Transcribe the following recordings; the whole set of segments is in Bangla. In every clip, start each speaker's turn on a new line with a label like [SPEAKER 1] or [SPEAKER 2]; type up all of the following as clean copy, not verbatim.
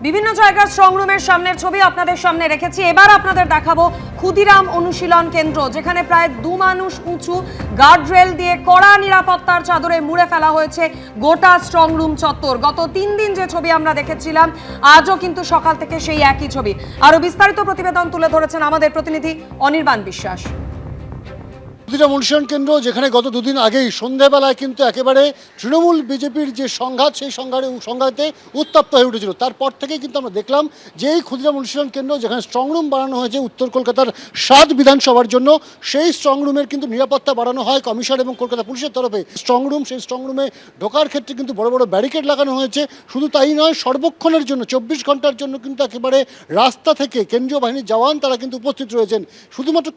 [SPEAKER 1] বিভিন্ন জায়গার স্ট্রং রুমের সামনের ছবি আপনাদের সামনে রেখেছি। এবার আপনাদের দেখাবো ক্ষুদিরাম অনুশীলন কেন্দ্র, যেখানে প্রায় 2 মানুষ উঁচু গার্ডরেল দিয়ে কড়া নিরাপত্তার চাদরে মুড়ে ফেলা হয়েছে গোটা স্ট্রং রুম চত্বর। গত 3 দিন যে ছবি আমরা দেখেছিলাম, আজও কিন্তু সকাল থেকে সেই একই ছবি। আরো বিস্তারিত প্রতিবেদন তুলে ধরেছেন আমাদের প্রতিনিধি অনির্বাণ বিশ্বাস।
[SPEAKER 2] ক্ষুদিরাম অনুশীলন কেন্দ্র, যেখানে গত 2 দিন আগেই সন্ধ্যাবেলায় কিন্তু একেবারে তৃণমূল বিজেপির যে সংঘাত, সেই সংঘাতে উত্তপ্ত হয়ে উঠেছিল। তারপর থেকেই কিন্তু আমরা দেখলাম যে এই ক্ষুদিরাম অনুশীলন কেন্দ্র, যেখানে স্ট্রং রুম বানানো হয়েছে উত্তর কলকাতার 7 বিধানসভার জন্য, সেই স্ট্রং রুমের কিন্তু নিরাপত্তা বাড়ানো হয় কমিশন এবং কলকাতা পুলিশের তরফে। সেই স্ট্রং রুমে ঢোকার ক্ষেত্রে কিন্তু বড় বড় ব্যারিকেড লাগানো হয়েছে। শুধু তাই নয়, সর্বক্ষণের জন্য 24 ঘন্টার জন্য কিন্তু একেবারে রাস্তা থেকে কেন্দ্রীয় বাহিনীর জওয়ান তারা কিন্তু উপস্থিত রয়েছেন। শুধুমাত্র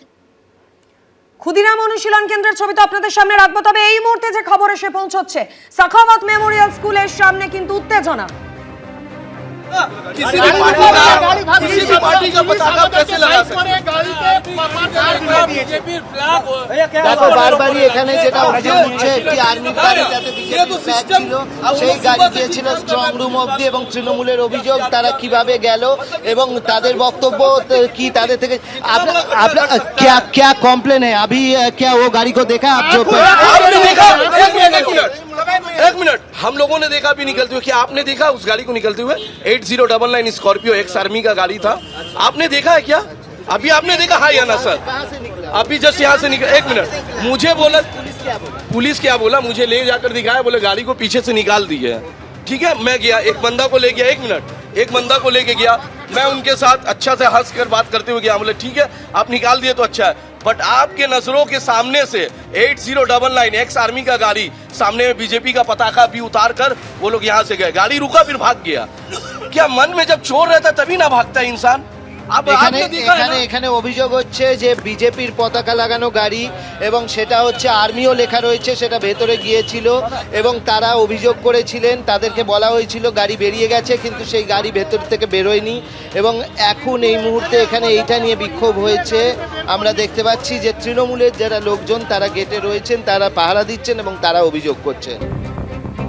[SPEAKER 1] ক্ষুদিরাম অনুশীলন কেন্দ্রের ছবি তো আপনাদের সামনে রাখবো, তবে এই মুহূর্তে যে খবর এসে পৌঁছচ্ছে, সাখাওয়াত মেমোরিয়াল স্কুলের সামনে কিন্তু উত্তেজনা।
[SPEAKER 3] किसी भी पार्टी का पताका कैसे लगा सकते?
[SPEAKER 4] দেখো, বারবারই এখানে যেটা অভিযোগ উঠছে, একটি আর্মি গাড়ি যাতে বিজেপি ফ্ল্যাগ ছিল, সেই গাড়ি গিয়েছিল স্ট্রং রুম অবধি, এবং তৃণমূলের অভিযোগ তারা কিভাবে গেল এবং তাদের বক্তব্য কি, তাদের থেকে क्या कॉम्प्लेन है अभी, क्या वो गाड़ी को देखा आप? जो
[SPEAKER 3] आपने देखा? एक मिनट, हम लोगों ने देखा भी निकलते हुए। क्या आपने देखा उस गाड़ी को निकलते हुए? 8099 स्कॉर्पियो एक्स आर्मी का गाड़ी था, आपने देखा है क्या? अभी आपने देखा? हाँ या ना सर? अभी जस्ट यहाँ से निकल। एक मिनट, मुझे बोला पुलिस क्या बोला, मुझे ले जाकर दिखाया, बोले गाड़ी को पीछे से निकाल दी है। ठीक है, मैं गया, एक बंदा को ले गया, एक बंदा को लेके गया, मैं उनके साथ अच्छा से हंस कर बात करते हुए गया। बोले ठीक है, आप निकाल दिए तो अच्छा है, बट आपके नजरों के सामने से 8099 एक्स आर्मी का गाड़ी, सामने में बीजेपी का पताका भी उतार कर वो लोग यहाँ से गए। गाड़ी रुका, फिर भाग गया। क्या मन में जब चोर रहता तभी ना भागता है इंसान?
[SPEAKER 4] এখানে অভিযোগ হচ্ছে যে বিজেপির পতাকা লাগানো গাড়ি, এবং সেটা হচ্ছে আর্মিও লেখা রয়েছে, সেটা ভেতরে গিয়েছিল এবং তারা অভিযোগ করেছিলেন, তাদেরকে বলা হয়েছিল গাড়ি বেরিয়ে গেছে, কিন্তু সেই গাড়ি ভেতর থেকে বেরোয়নি। এবং এখন এই মুহূর্তে এখানে এইটা নিয়ে বিক্ষোভ হয়েছে। আমরা দেখতে পাচ্ছি যে তৃণমূলের যারা লোকজন তারা গেটে রয়েছেন, তারা পাহারা দিচ্ছেন এবং তারা অভিযোগ করছেন।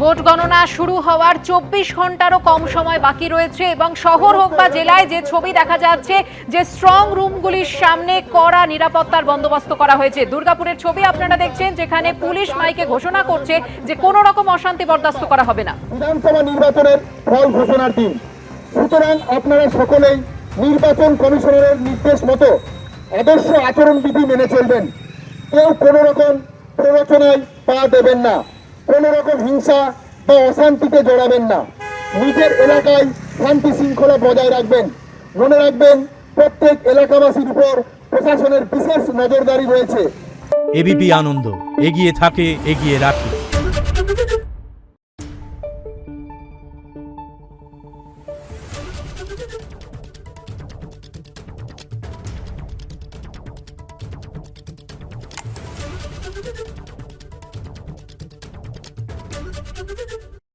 [SPEAKER 5] ভোট গণনা শুরু হওয়ার 24 ঘন্টারও কম সময় বাকি রয়েছে, এবং শহর হোক বা জেলায় যে ছবি দেখা যাচ্ছে, যে স্ট্রং রুমগুলির সামনে কড়া নিরাপত্তার বন্দোবস্ত করা হয়েছে। দুর্গাপুরের ছবি আপনারা দেখছেন, যেখানে পুলিশ মাইকে ঘোষণা করছে যে কোনো রকম অশান্তি বরদাস্ত করা হবে না।
[SPEAKER 6] বিধানসভা নির্বাচনের ফল ঘোষণার দিন, সুতরাং আপনারা সকলেই নির্বাচন কমিশনারের নির্দেশ মতো আদর্শ আচরণবিধি মেনে চলবেন। কেউ কোনো রকম প্ররোচনায় পা দেবেন না, কোনো রকম হিংসা বা অশান্তিতে জড়াবেন না। নিজের এলাকায় শান্তি শৃঙ্খলা বজায় রাখবেন। মনে রাখবেন, প্রত্যেক এলাকাবাসীর উপর প্রশাসনের বিশেষ নজরদারি রয়েছে।
[SPEAKER 7] এবিপি আনন্দ, এগিয়ে থাকে, এগিয়ে রাখে।